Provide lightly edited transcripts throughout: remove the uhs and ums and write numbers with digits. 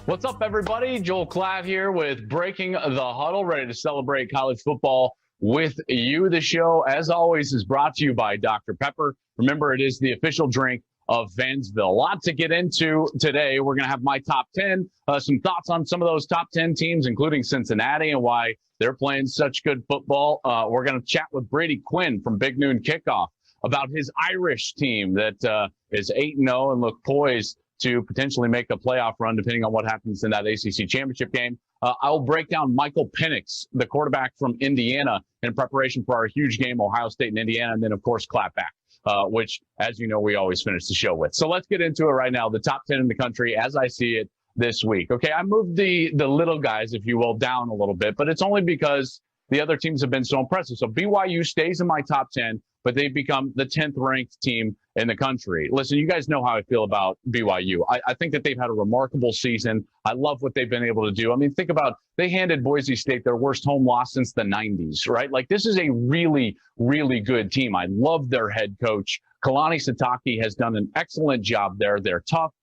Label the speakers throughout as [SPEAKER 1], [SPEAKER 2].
[SPEAKER 1] What's up, everybody? Joel Klatt here with Breaking the Huddle, ready to celebrate college football with you. The show, as always, is brought to you by Dr. Pepper. Remember, it is the official drink of Vansville. A lot to get into today. We're going to have my top 10, some thoughts on some of those top 10 teams, including Cincinnati and why they're playing such good football. We're going to chat with Brady Quinn from Big Noon Kickoff about his Irish team that is 8-0 and look poised to potentially make a playoff run, depending on what happens in that ACC championship game. I'll break down Michael Penix, the quarterback from Indiana, in preparation for our huge game, Ohio State and Indiana, and then, of course, Clapback, which, as you know, we always finish the show with. So let's get into it right now. The top 10 in the country, as I see it this week. Okay, I moved the little guys, if you will, down a little bit, but it's only because the other teams have been so impressive. So BYU stays in my top 10, but they've become the 10th ranked team in the country. Listen, you guys know how I feel about BYU. I think that they've had a remarkable season. I love what they've been able to do. I mean, think about, they handed Boise State their worst home loss since the 90s, right? Like, this is a really, really good team. I love their head coach. Kalani Sitake has done an excellent job there. They're tough.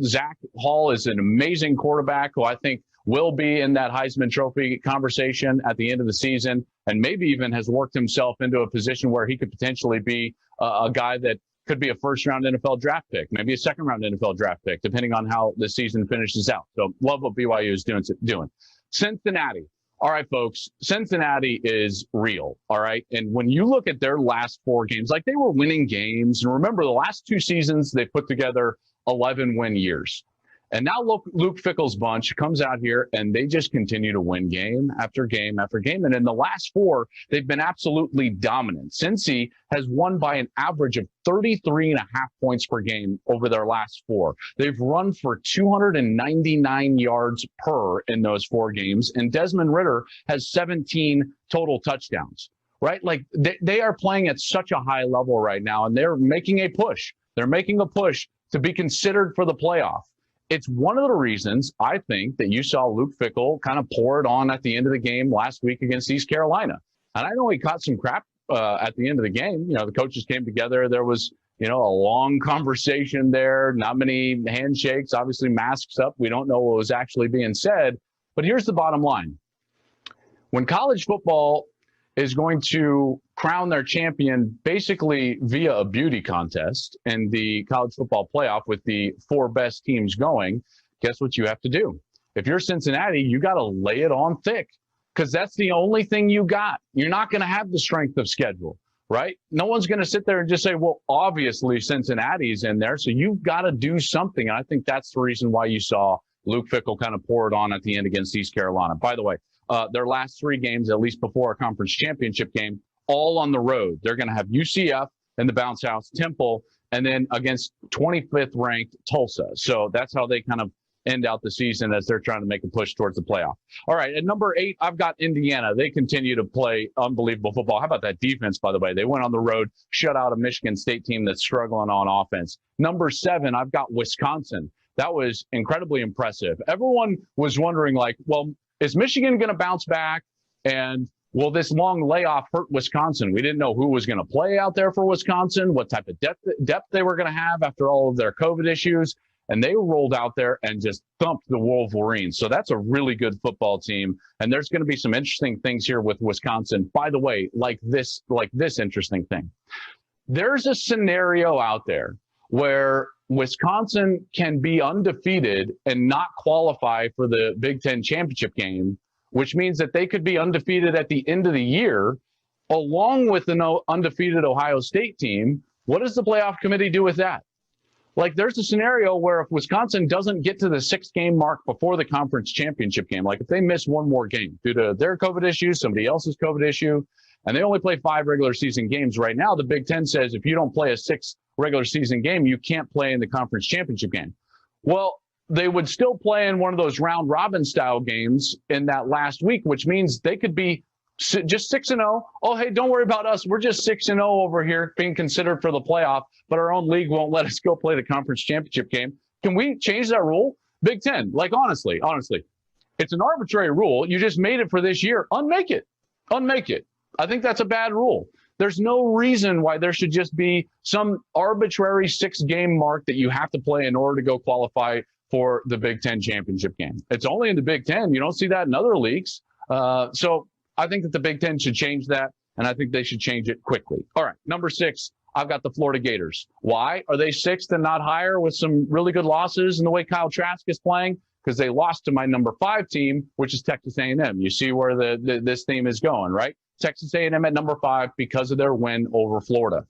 [SPEAKER 1] Zach Hall is an amazing quarterback who I think will be in that Heisman Trophy conversation at the end of the season, and maybe even has worked himself into a position where he could potentially be a guy that could be a first-round NFL draft pick, maybe a second-round NFL draft pick, depending on how the season finishes out. So love what BYU is doing. Cincinnati. All right, folks, Cincinnati is real, all right? And when you look at their last 4 games, like, they were winning games. And remember, the last 2 seasons, they put together 11-win years. And now Luke Fickell's bunch comes out here and they just continue to win game after game after game. And in the last 4, they've been absolutely dominant. Cincy has won by an average of 33.5 points per game over their last 4. They've run for 299 yards per in those 4 games. And Desmond Ridder has 17 total touchdowns, right? Like, they are playing at such a high level right now, and they're making a push. They're making a push to be considered for the playoff. It's one of the reasons I think that you saw Luke Fickell kind of pour it on at the end of the game last week against East Carolina. And I know he caught some crap at the end of the game. You know, the coaches came together. There was, a long conversation there, not many handshakes, obviously masks up. We don't know what was actually being said. But here's the bottom line. When college football is going to crown their champion basically via a beauty contest in the college football playoff with the 4 best teams going, guess what you have to do? If you're Cincinnati, you got to lay it on thick, because that's the only thing you got. You're not going to have the strength of schedule, right? No one's going to sit there and just say, well, obviously Cincinnati's in there, so you've got to do something. And I think that's the reason why you saw Luke Fickell kind of pour it on at the end against East Carolina. By the way, their last 3 games, at least before a conference championship game, all on the road. They're going to have UCF in the bounce house, Temple, and then against 25th ranked Tulsa. So that's how they kind of end out the season as they're trying to make a push towards the playoff. All right, at number 8, I've got Indiana. They continue to play unbelievable football. How about that defense, by the way? They went on the road, shut out a Michigan State team that's struggling on offense. Number 7, I've got Wisconsin. That was incredibly impressive. Everyone was wondering, like, well, is Michigan going to bounce back? And will this long layoff hurt Wisconsin? We didn't know who was going to play out there for Wisconsin, what type of depth they were going to have after all of their COVID issues. And they rolled out there and just thumped the Wolverines. So that's a really good football team. And there's going to be some interesting things here with Wisconsin. By the way, like this interesting thing. There's a scenario out there where Wisconsin can be undefeated and not qualify for the Big Ten championship game, which means that they could be undefeated at the end of the year, along with an undefeated Ohio State team. What does the playoff committee do with that? Like, there's a scenario where if Wisconsin doesn't get to the 6-game mark before the conference championship game, like if they miss one more game due to their COVID issue, somebody else's COVID issue, and they only play 5 regular season games right now, the Big Ten says if you don't play a 6th regular season game, you can't play in the conference championship game. Well, they would still play in one of those round robin style games in that last week, which means they could be just 6-0. Oh, hey, don't worry about us. We're just 6-0 over here being considered for the playoff, but our own league won't let us go play the conference championship game. Can we change that rule? Big Ten, like, honestly, it's an arbitrary rule. You just made it for this year. Unmake it. I think that's a bad rule. There's no reason why there should just be some arbitrary 6-game mark that you have to play in order to go qualify for the Big Ten championship game. It's only in the Big Ten. You don't see that in other leagues. So I think that the Big Ten should change that, and I think they should change it quickly. All right, number 6, I've got the Florida Gators. Why? Are they 6th and not higher with some really good losses in the way Kyle Trask is playing? Because they lost to my number 5 team, which is Texas A&M. You see where this team is going, right? Texas A&M at number 5 because of their win over Florida.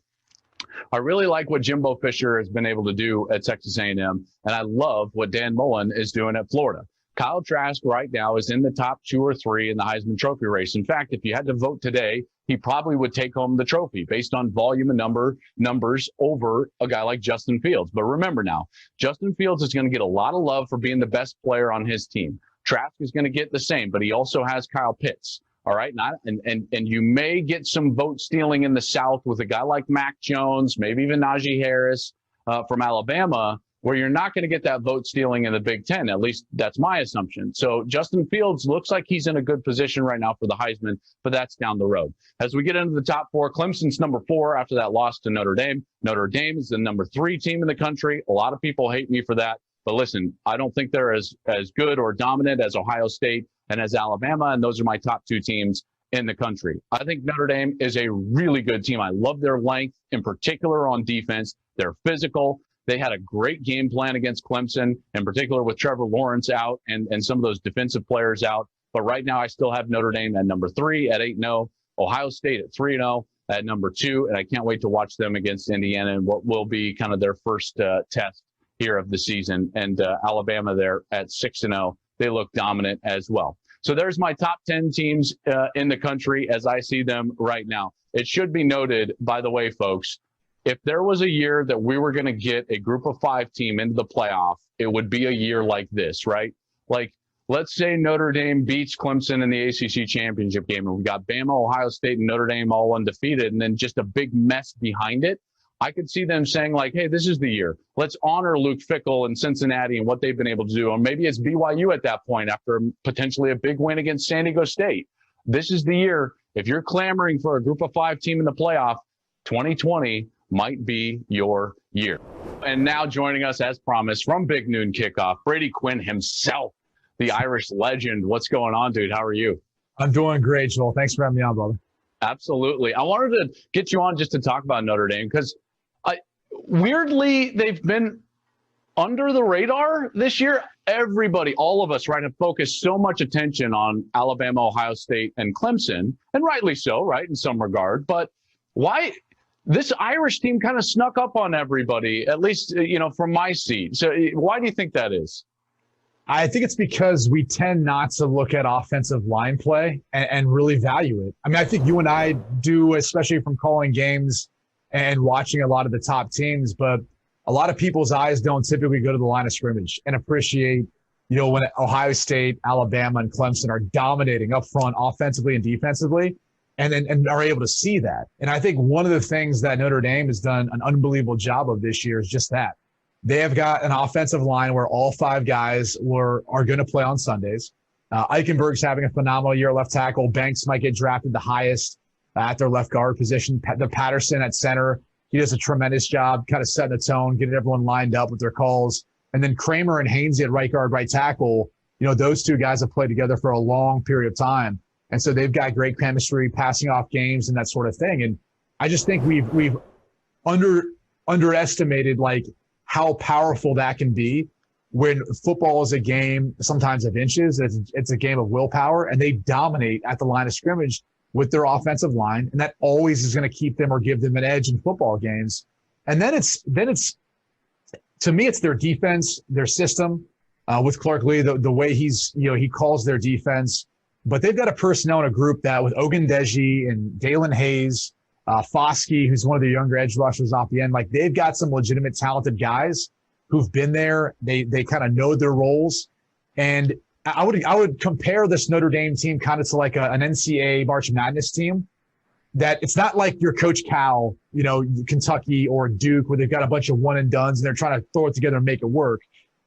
[SPEAKER 1] I really like what Jimbo Fisher has been able to do at Texas A&M, and I love what Dan Mullen is doing at Florida. Kyle Trask right now is in the top 2 or 3 in the Heisman Trophy race. In fact, if you had to vote today, he probably would take home the trophy based on volume and numbers over a guy like Justin Fields. But remember now, Justin Fields is going to get a lot of love for being the best player on his team. Trask is going to get the same, but he also has Kyle Pitts. All right. And you may get some vote stealing in the South with a guy like Mac Jones, maybe even Najee Harris from Alabama, where you're not going to get that vote stealing in the Big Ten. At least that's my assumption. So Justin Fields looks like he's in a good position right now for the Heisman, but that's down the road. As we get into the top 4, Clemson's number 4 after that loss to Notre Dame. Notre Dame is the number 3 team in the country. A lot of people hate me for that. But listen, I don't think they're as good or dominant as Ohio State and as Alabama, and those are my top 2 teams in the country. I think Notre Dame is a really good team. I love their length, in particular on defense. They're physical. They had a great game plan against Clemson, in particular with Trevor Lawrence out and some of those defensive players out. But right now, I still have Notre Dame at number 3 at 8-0, Ohio State at 3-0 at number 2, and I can't wait to watch them against Indiana and what will be kind of their first test here of the season. And Alabama there at 6-0. They look dominant as well. So there's my top 10 teams in the country as I see them right now. It should be noted, by the way, folks, if there was a year that we were going to get a group of 5 team into the playoff, it would be a year like this, right? Like, let's say Notre Dame beats Clemson in the ACC championship game, and we got Bama, Ohio State, and Notre Dame all undefeated, and then just a big mess behind it. I could see them saying, like, hey, this is the year. Let's honor Luke Fickell and Cincinnati and what they've been able to do. Or maybe it's BYU at that point after potentially a big win against San Diego State. This is the year. If you're clamoring for a group of 5 team in the playoff, 2020 might be your year. And now joining us, as promised, from Big Noon Kickoff, Brady Quinn himself, the Irish legend. What's going on, dude? How are you?
[SPEAKER 2] I'm doing great, Joel. Thanks for having me on, brother.
[SPEAKER 1] Absolutely. I wanted to get you on just to talk about Notre Dame because weirdly, they've been under the radar this year. Everybody, all of us, right, have focused so much attention on Alabama, Ohio State, and Clemson, and rightly so, right, in some regard. But why this Irish team kind of snuck up on everybody, at least, from my seat. So why do you think that is?
[SPEAKER 2] I think it's because we tend not to look at offensive line play and really value it. I mean, I think you and I do, especially from calling games and watching a lot of the top teams, but a lot of people's eyes don't typically go to the line of scrimmage and appreciate, when Ohio State, Alabama, and Clemson are dominating up front offensively and defensively and are able to see that. And I think one of the things that Notre Dame has done an unbelievable job of this year is just that. They have got an offensive line where all 5 guys are going to play on Sundays. Eichenberg's having a phenomenal year at left tackle. Banks might get drafted the highest at their left guard position. The Patterson at center, he does a tremendous job kind of setting the tone, getting everyone lined up with their calls. And then Kramer and Hainsey at right guard, right tackle, those 2 guys have played together for a long period of time. And so they've got great chemistry, passing off games and that sort of thing. And I just think we've underestimated, how powerful that can be when football is a game sometimes of inches. It's a game of willpower, and they dominate at the line of scrimmage with their offensive line, and that always is going to keep them or give them an edge in football games. And then it's to me, it's their defense, their system with Clark Lee, the way he calls their defense. But they've got a personnel in a group that with Ogundeji and Dalen Hayes, Foskey, who's one of the younger edge rushers off the end, they've got some legitimate talented guys who've been there. They kind of know their roles. And I would compare this Notre Dame team kind of to an NCAA March Madness team, that it's not like your Coach Cal, Kentucky or Duke, where they've got a bunch of one and dones and they're trying to throw it together and make it work.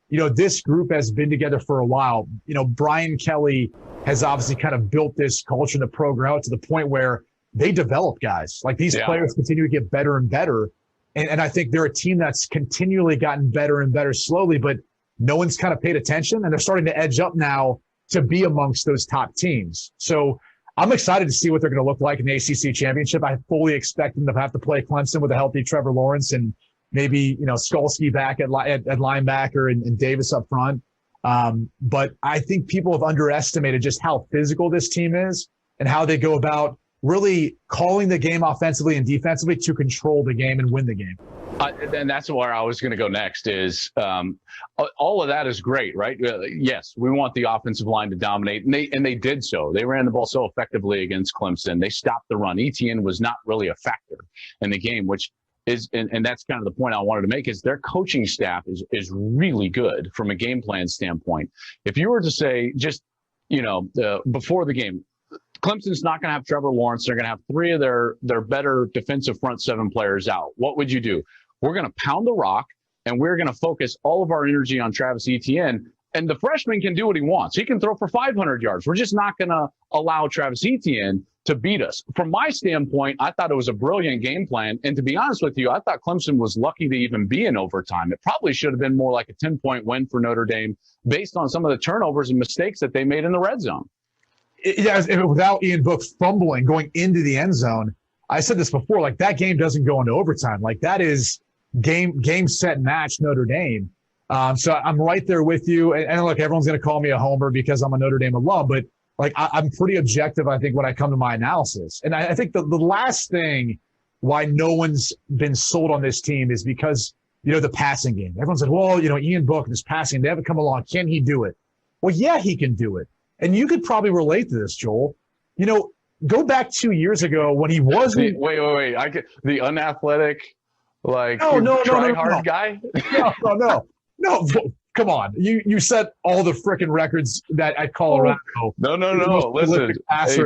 [SPEAKER 2] This group has been together for a while. Brian Kelly has obviously kind of built this culture in the program out to the point where they develop guys. These players continue to get better and better. And I think they're a team that's continually gotten better and better slowly. But, no one's kind of paid attention, and they're starting to edge up now to be amongst those top teams. So I'm excited to see what they're going to look like in the ACC championship. I fully expect them to have to play Clemson with a healthy Trevor Lawrence and maybe, Skolsky back at linebacker and Davis up front. But I think people have underestimated just how physical this team is and how they go about really calling the game offensively and defensively to control the game and win the game.
[SPEAKER 1] And that's where I was going to go next is all of that is great, right? Yes, we want the offensive line to dominate, and they did so. They ran the ball so effectively against Clemson. They stopped the run. Etienne was not really a factor in the game, which is, and that's kind of the point I wanted to make, is their coaching staff is really good from a game plan standpoint. If you were to say just, before the game, Clemson's not going to have Trevor Lawrence. They're going to have three of their better defensive front seven players out. What would you do? We're going to pound the rock, and we're going to focus all of our energy on Travis Etienne. And the freshman can do what he wants. He can throw for 500 yards. We're just not going to allow Travis Etienne to beat us. From my standpoint, I thought it was a brilliant game plan. And to be honest with you, I thought Clemson was lucky to even be in overtime. It probably should have been more like a 10-point win for Notre Dame based on some of the turnovers and mistakes that they made in the red zone.
[SPEAKER 2] Without Ian Book fumbling going into the end zone, I said this before, like that game doesn't go into overtime. Like that is game, set, match Notre Dame. So I'm right there with you. And look, everyone's going to call me a homer because I'm a Notre Dame alum, but like I'm pretty objective, I think, when I come to my analysis. And I think the last thing why no one's been sold on this team is because, the passing game. Everyone said, well, Ian Book, this passing, they haven't come along. Can he do it? Well, yeah, he can do it. And you could probably relate to this, Joel. Go back 2 years ago when he wasn't.
[SPEAKER 1] Wait. The unathletic,
[SPEAKER 2] hard
[SPEAKER 1] guy?
[SPEAKER 2] No. Come on. You set all the freaking records that at Colorado.
[SPEAKER 1] No. Listen,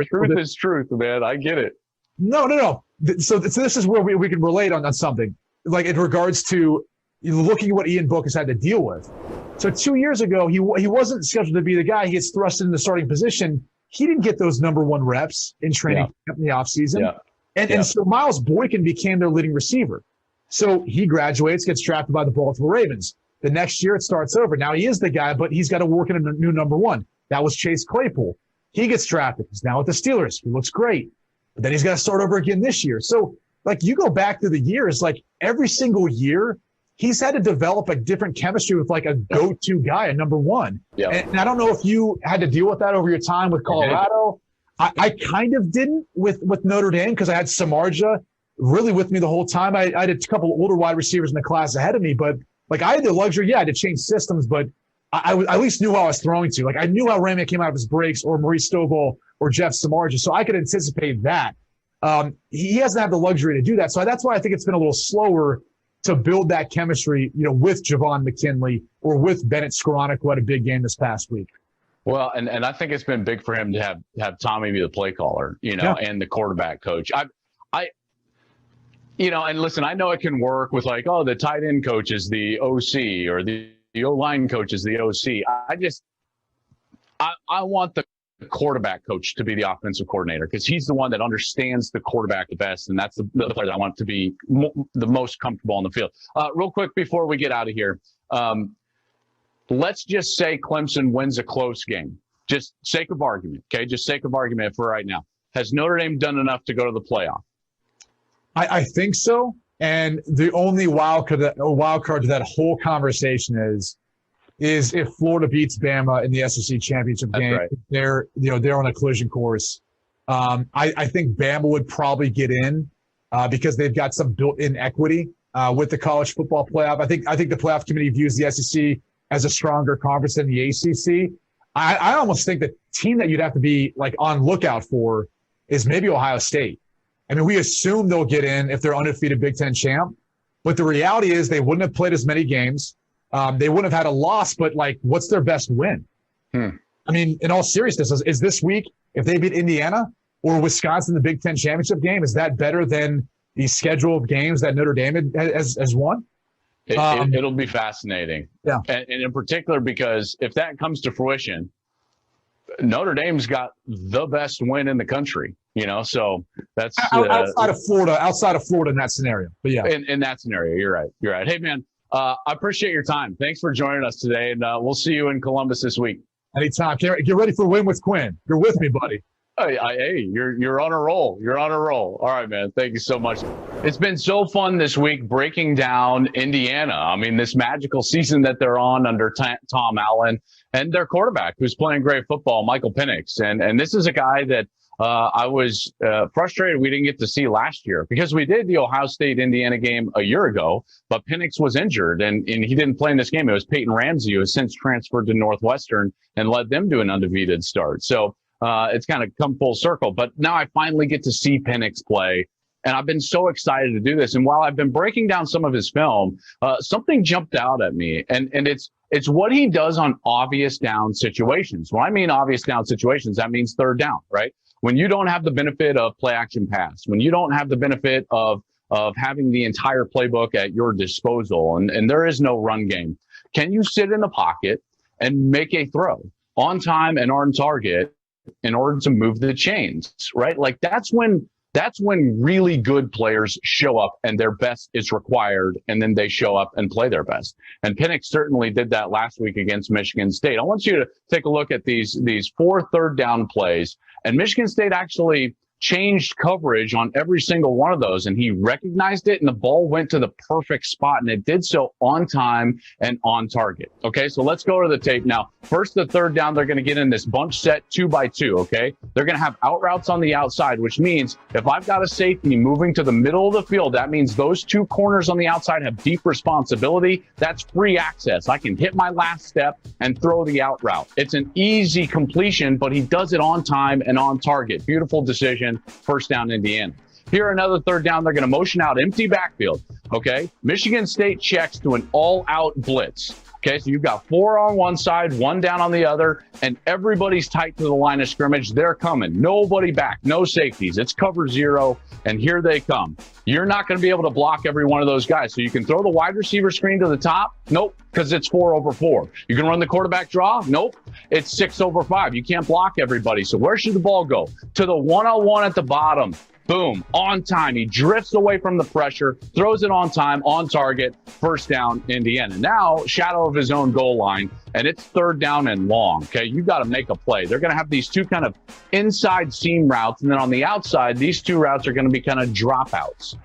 [SPEAKER 1] truth is truth, man. I get it.
[SPEAKER 2] No. So this is where we can relate on something. Like in regards to looking at what Ian Book has had to deal with. So 2 years ago, he wasn't scheduled to be the guy. He gets thrust into the starting position. He didn't get those number one reps in training camp in the offseason. Yeah. And so Miles Boykin became their leading receiver. So he graduates, gets drafted by the Baltimore Ravens. The next year, it starts over. Now he is the guy, but he's got to work in a new number one. That was Chase Claypool. He gets drafted. He's now with the Steelers. He looks great. But then he's got to start over again this year. So, you go back through the years, every single year, he's had to develop a different chemistry with a go-to guy, a number one. Yeah. And I don't know if you had to deal with that over your time with Colorado. I kind of didn't with Notre Dame because I had Samardzija really with me the whole time. I had a couple of older wide receivers in the class ahead of me, but I had the luxury, I had to change systems, but I at least knew who I was throwing to. I knew how Raymond came out of his breaks or Maurice Stovall or Jeff Samardzija, so I could anticipate that. He hasn't had the luxury to do that. So that's why I think it's been a little slower to build that chemistry, with Javon McKinley or with Bennett Skoranek, who had a big game this past week.
[SPEAKER 1] Well, and I think it's been big for him to have Tommy be the play caller, and the quarterback coach. And listen, I know it can work with the tight end coach is the OC or the O-line coach is the OC. I want the quarterback coach to be the offensive coordinator because he's the one that understands the quarterback the best, and that's the player that I want to be the most comfortable on the field. Real quick before we get out of here, let's just say Clemson wins a close game. Just sake of argument, okay? Just sake of argument for right now. Has Notre Dame done enough to go to the playoff?
[SPEAKER 2] I think so. And the only wild card to that whole conversation is if Florida beats Bama in the SEC championship game. Right. They're on a collision course. I think Bama would probably get in because they've got some built-in equity with the college football playoff. I think the playoff committee views the SEC as a stronger conference than the ACC. I almost think the team that you'd have to be on lookout for is maybe Ohio State. I mean, we assume they'll get in if they're undefeated Big Ten champ, but the reality is they wouldn't have played as many games. They wouldn't have had a loss, but what's their best win? I mean, in all seriousness, is this week, if they beat Indiana or Wisconsin in the Big Ten championship game, is that better than the schedule of games that Notre Dame has won?
[SPEAKER 1] It'll be fascinating.
[SPEAKER 2] Yeah.
[SPEAKER 1] And in particular, because if that comes to fruition, Notre Dame's got the best win in the country, so that's
[SPEAKER 2] outside of Florida in that scenario. But yeah,
[SPEAKER 1] in that scenario, you're right. Hey, man, I appreciate your time. Thanks for joining us today, and we'll see you in Columbus this week.
[SPEAKER 2] Anytime. Get ready for Win with Quinn. You're with me, buddy.
[SPEAKER 1] Hey, you're on a roll. You're on a roll. All right, man. Thank you so much. It's been so fun this week breaking down Indiana. I mean, this magical season that they're on under Tom Allen and their quarterback who's playing great football, Michael Penix. And this is a guy that I was frustrated we didn't get to see last year because we did the Ohio State-Indiana game a year ago, but Penix was injured and he didn't play in this game. It was Peyton Ramsey who has since transferred to Northwestern and led them to an undefeated start. So it's kind of come full circle. But now I finally get to see Penix play. And I've been so excited to do this. And while I've been breaking down some of his film, something jumped out at me. And it's what he does on obvious down situations. When I mean obvious down situations, that means third down, right? When you don't have the benefit of play action pass, when you don't have the benefit of having the entire playbook at your disposal, and there is no run game, can you sit in the pocket and make a throw on time and on target in order to move the chains, right? Like that's when really good players show up and their best is required, and then they show up and play their best. And Penix certainly did that last week against Michigan State. I want you to take a look at these 4 third down plays, and Michigan State actually changed coverage on every single one of those, and he recognized it, and the ball went to the perfect spot, and it did so on time and on target. Okay, so let's go to the tape now. First, the third down, they're going to get in this bunch set 2x2, okay? They're going to have out routes on the outside, which means if I've got a safety moving to the middle of the field, that means those 2 corners on the outside have deep responsibility. That's free access. I can hit my last step and throw the out route. It's an easy completion, but he does it on time and on target. Beautiful decision. First down, Indiana. Here, another third down. They're going to motion out empty backfield. Okay. Michigan State checks to an all-out blitz. Okay. So you've got 4 on one side, 1 down on the other, and everybody's tight to the line of scrimmage. They're coming. Nobody back. No safeties. It's cover 0, and here they come. You're not going to be able to block every one of those guys. So you can throw the wide receiver screen to the top. Nope, because it's 4 over 4. You can run the quarterback draw. Nope, it's 6 over 5. You can't block everybody. So where should the ball go? To the one-on-one at the bottom. Boom, on time. He drifts away from the pressure, throws it on time, on target, first down, Indiana. Now, shadow of his own goal line, and it's third down and long, okay? You got to make a play. They're going to have these 2 kind of inside seam routes, and then on the outside, these 2 routes are going to be kind of dropouts.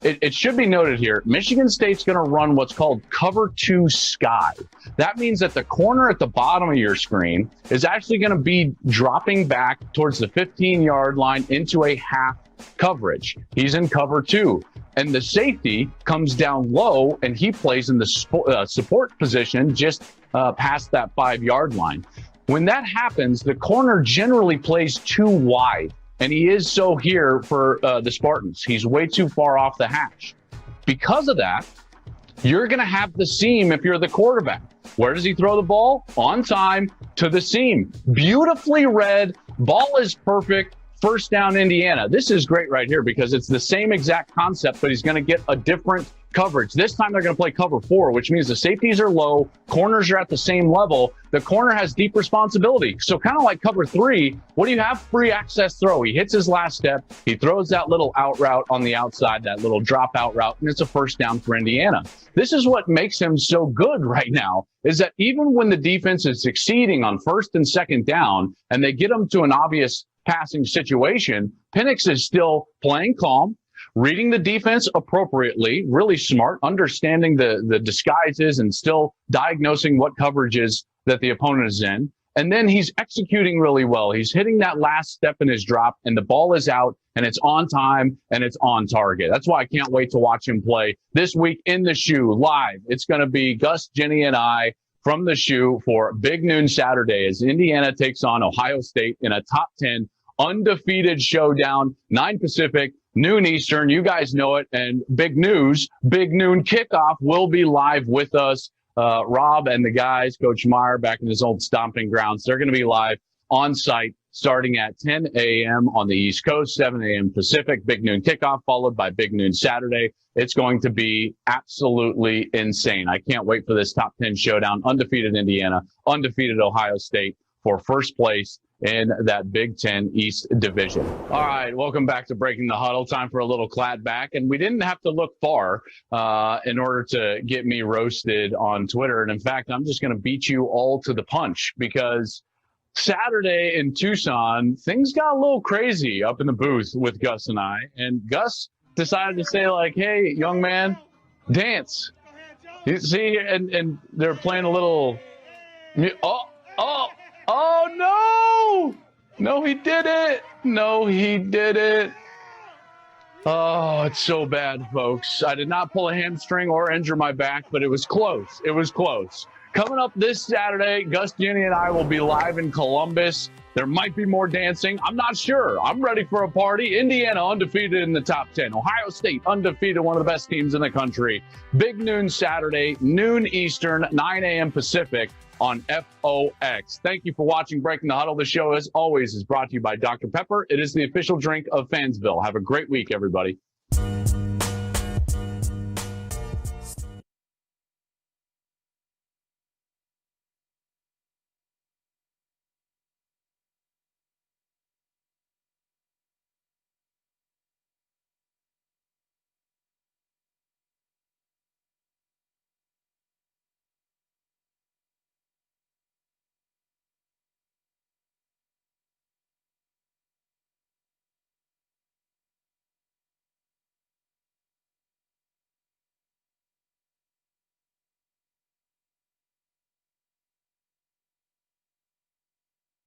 [SPEAKER 1] It should be noted here, Michigan State's going to run what's called cover 2 sky. That means that the corner at the bottom of your screen is actually going to be dropping back towards the 15-yard line into a half coverage. He's in cover 2. And the safety comes down low, and he plays in the support position just past that 5-yard line. When that happens, the corner generally plays too wide. And he is so here for the Spartans. He's way too far off the hash. Because of that, you're going to have the seam if you're the quarterback. Where does he throw the ball? On time to the seam. Beautifully read. Ball is perfect. First down, Indiana. This is great right here because it's the same exact concept, but he's going to get a different coverage. This time they're going to play cover 4, which means the safeties are low, corners are at the same level. The corner has deep responsibility. So kind of like cover 3, what do you have? Free access throw. He hits his last step. He throws that little out route on the outside, that little drop out route, and it's a first down for Indiana. This is what makes him so good right now, is that even when the defense is succeeding on first and second down, and they get him to an obvious passing situation, Penix is still playing calm, reading the defense appropriately, really smart, understanding the disguises and still diagnosing what coverages that the opponent is in. And then he's executing really well. He's hitting that last step in his drop, and the ball is out, and it's on time, and it's on target. That's why I can't wait to watch him play this week in the shoe live. It's going to be Gus, Jenny, and I from the shoe for Big Noon Saturday as Indiana takes on Ohio State in a top 10 undefeated showdown, 9 Pacific, noon Eastern. You guys know it. And big news, Big Noon Kickoff will be live with us. Rob and the guys, Coach Meyer back in his old stomping grounds. They're going to be live on site starting at 10 a.m. on the East Coast, 7 a.m. Pacific. Big Noon Kickoff followed by Big Noon Saturday. It's going to be absolutely insane. I can't wait for this top 10 showdown. Undefeated Indiana, undefeated Ohio State. for first place in that Big Ten East division. All right, welcome back to Breaking the Huddle. Time for a little Clapback. And we didn't have to look far in order to get me roasted on Twitter. And in fact, I'm just going to beat you all to the punch because Saturday in Tucson, things got a little crazy up in the booth with Gus and I. And Gus decided to say, like, hey, young man, dance. You see, and they're playing a little, oh, no! No, he did it. No, he did it. Oh, it's so bad, folks. I did not pull a hamstring or injure my back, but it was close. It was close. Coming up this Saturday, Gus, Jenny, and I will be live in Columbus. There might be more dancing. I'm not sure. I'm ready for a party. Indiana undefeated in the top 10. Ohio State undefeated, one of the best teams in the country. Big Noon Saturday, noon Eastern, 9 a.m. Pacific on FOX. Thank you for watching Breaking the Huddle. The show, as always, is brought to you by Dr. Pepper. It is the official drink of Fansville. Have a great week, everybody.